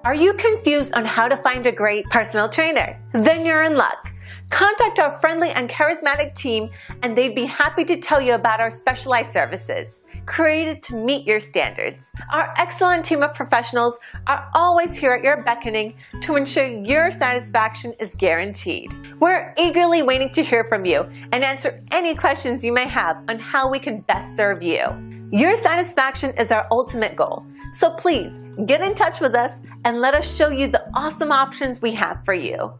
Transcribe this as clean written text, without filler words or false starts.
Are you confused on how to find a great personal trainer? Then you're in luck. Contact our friendly and charismatic team and they'd be happy to tell you about our specialized services, created to meet your standards. Our excellent team of professionals are always here at your beckoning to ensure your satisfaction is guaranteed. We're eagerly waiting to hear from you and answer any questions you may have on how we can best serve you. Your satisfaction is our ultimate goal, so please get in touch with us and let us show you the awesome options we have for you.